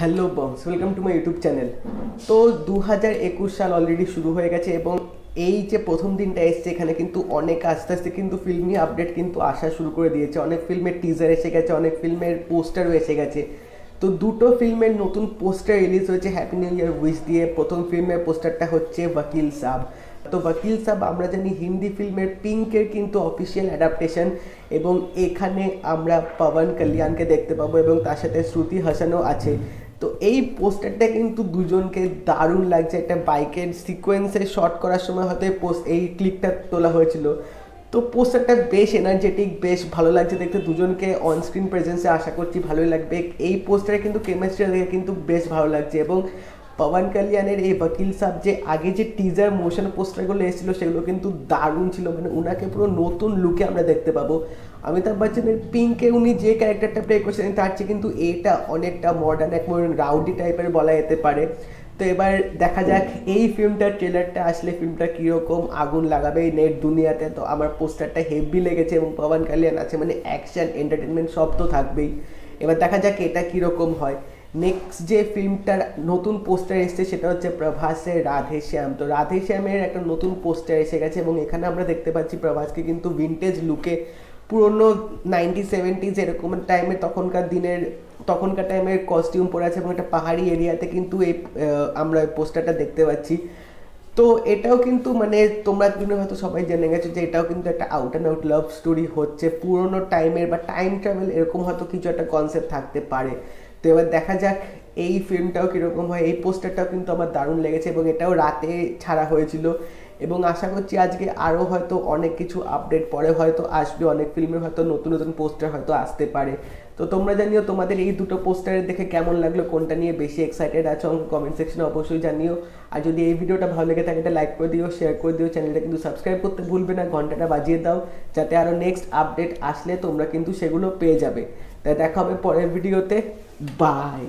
Hello bongs, welcome to my YouTube channel. তো 2021 সাল already শুরু হয়ে গেছে এবং এই যে প্রথম দিনটা এসছে এখানে কিন্তু অনেক আস্তে আস্তে কিন্তু ফিল্মি আপডেট কিন্তু আসা শুরু করে দিয়েছে। অনেক ফিল্মের টিজার এসে গেছে, অনেক ফিল্মের পোস্টারও এসে গেছে। তো দুটো ফিল্মের নতুন পোস্টার রিলিজ হয়েছে হ্যাপি নিউ ইয়ার উইশ দিয়ে। প্রথম ফিল্মের পোস্টারটা হচ্ছে ওয়াকিল সাব। তো ওয়াকিল সাব আমরা জানি হিন্দি ফিল্মের পিঙ্কের কিন্তু অফিসিয়াল অ্যাডাপ্টেশন, এবং এখানে আমরা পবন কল্যাণকে দেখতে পাবো এবং তার সাথে শ্রুতি হাসানও আছে। তো এই পোস্টারটা কিন্তু দুজনকে দারুণ লাগছে। একটা বাইকের সিকোয়েন্সে শট করার সময় হয়তো এই ক্লিকটা তোলা হয়েছিল। তো পোস্টারটা বেশ এনার্জেটিক, বেশ ভালো লাগছে দেখতে। দুজনকে অন স্ক্রিন প্রেজেন্সে আশা করছি ভালোই লাগবে। এই পোস্টারে কিন্তু কেমিস্ট্রি দেখে কিন্তু বেশ ভালো লাগছে। এবং পবন কল্যাণের এই ওয়াকিল সাব যে আগে যে টিজার মোশন পোস্টারগুলো এসেছিলো সেগুলো কিন্তু দারুণ ছিল। মানে ওনাকে পুরো নতুন লুকে আমরা দেখতে পাবো। অমিতাভ বচ্চনের পিঙ্কে উনি যে ক্যারেক্টারটা প্লে করছেন তার চেয়ে কিন্তু এটা অনেকটা মডার্ন, এক রাউডি টাইপের বলা যেতে পারে। তো এবার দেখা যাক এই ফিল্মটার ট্রেলারটা আসলে ফিল্মটা কীরকম আগুন লাগাবে এই নেট দুনিয়াতে। তো আমার পোস্টারটা হেভি লেগেছে এবং পবন কল্যাণ আছে, মানে অ্যাকশন এন্টারটেনমেন্ট সব তো থাকবেই। এবার দেখা যাক এটা কীরকম হয়। নেক্সট যে ফিল্মটার নতুন পোস্টার এসছে সেটা হচ্ছে প্রভাসের রাধেশ্যাম। তো রাধেশ্যামের একটা নতুন পোস্টার এসে গেছে এবং এখানে আমরা দেখতে পাচ্ছি প্রভাসকে কিন্তু ভিন্টেজ লুকে, পুরোনো 90-70s এরকম টাইমে তখনকার টাইমের কস্টিউম পরে আছে এবং একটা পাহাড়ি এরিয়াতে কিন্তু এই আমরা পোস্টারটা দেখতে পাচ্ছি। তো এটাও কিন্তু মানে তোমরা হয়তো সবাই জেনে গেছো যে এটাও কিন্তু একটা out and out love story হচ্ছে, পুরোনো টাইমের বা টাইম ট্রাভেল এরকম হয়তো কিছু একটা কনসেপ্ট থাকতে পারে। তো এবার দেখা যাক এই ফিল্মটাও কীরকম হয়। এই পোস্টারটাও কিন্তু আমার দারুণ লেগেছে এবং এটাও রাতে ছাড়া হয়েছিল এবং আশা করছি আজকে আরও হয়তো অনেক কিছু আপডেট পরে হয়তো আসবে। অনেক ফিল্মের হয়তো নতুন নতুন পোস্টার হয়তো আসতে পারে। তো তোমরা জানিও তোমাদের এই দুটো পোস্টারের দেখে কেমন লাগলো, কোনটা নিয়ে বেশি এক্সাইটেড আছো আমাকে কমেন্ট সেকশনে অবশ্যই জানিও। আর যদি এই ভিডিওটা ভালো লেগে থাকে এটা লাইক করে দিও, শেয়ার করে দিও, চ্যানেলটা কিন্তু সাবস্ক্রাইব করতে ভুলবে না, ঘন্টাটা বাজিয়ে দাও যাতে আরও নেক্সট আপডেট আসলে তোমরা কিন্তু সেগুলো পেয়ে যাবে। তাই দেখা হবে পরের ভিডিওতে। বাই।